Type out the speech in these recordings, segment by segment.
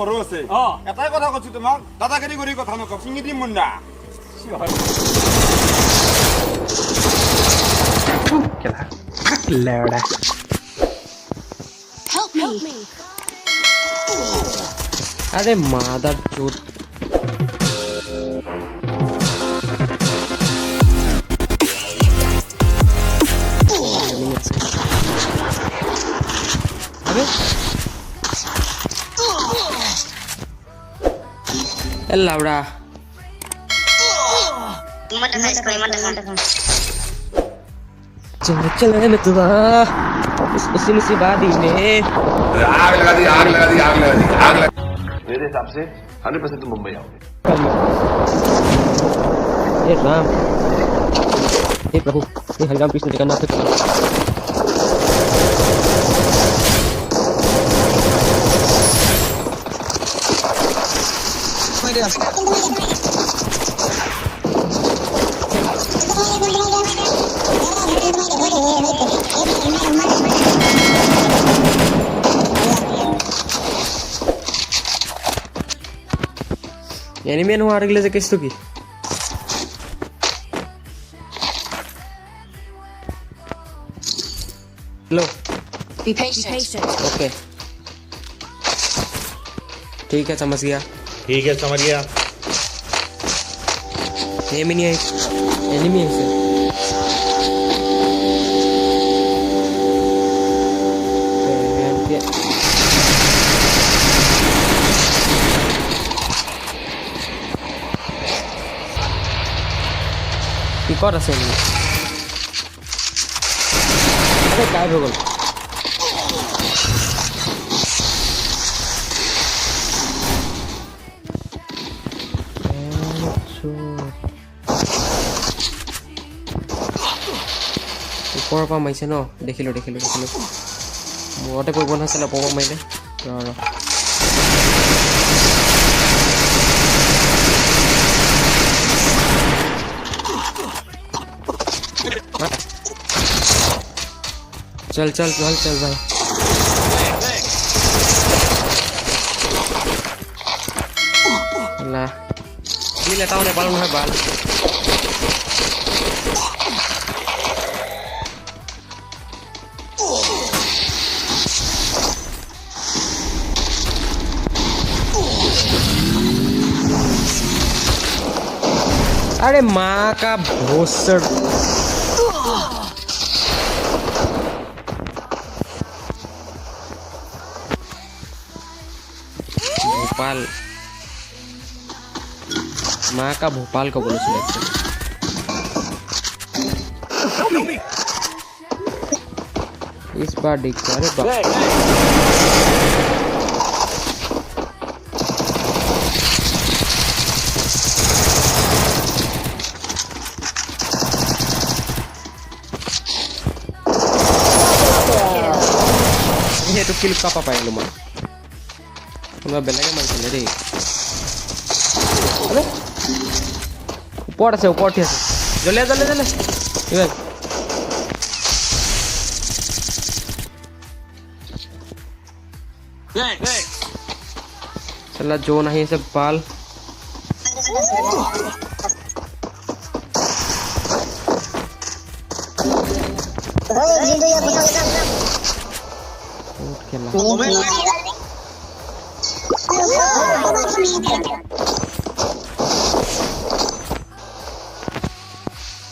মোৰো আছে এটাই কথা কৈছো তোমাক দাদাগিৰি কৰি কথা নকওঁ চিঙি দিম মুণ্ডা কেলা লেড়া Help me. अरे मादर चोट अबे लाउडा चल मैं तो उसी मुसीबत में आग लगा दी मेरे हिसाब से 100% तुम मुंबई आओगे हे राम हे प्रभु हे हरिराम कृष्ण जगन्नाथ एनिमी नो आरगले जे केस्तो की लो Be patient. ओके ठीक है समझ गया एनिमी नहीं है एनिमी है कर আছে নি আরে গায়েব হয়ে গেল উপৰৰ পৰা মাৰিছে ন দেখিলো মূৰতে পৰিব নাছিলে পব মাৰিলে चल भाई ला ini le tahu Nepal mah bal अरे माँ का भोसड़ भोपाल माँ का भोपाल को बोलो सिलेक्शन इस बार देख अरे ये तो किल का पापा है लो मां তোমরা বেলাগে মারছিলে রে আরে উপর আছে জলে এবার चला जो नहीं सब बाल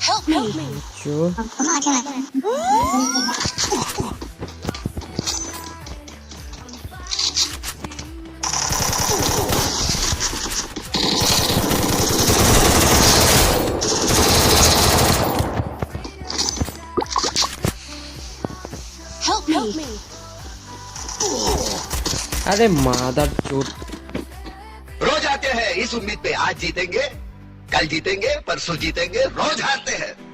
Help me. Sure. Help me. अरे मादर चोट रोज आते हैं इस उम्मीद पे आज जीतेंगे कल जीतेंगे परसों जीतेंगे रोज हारते हैं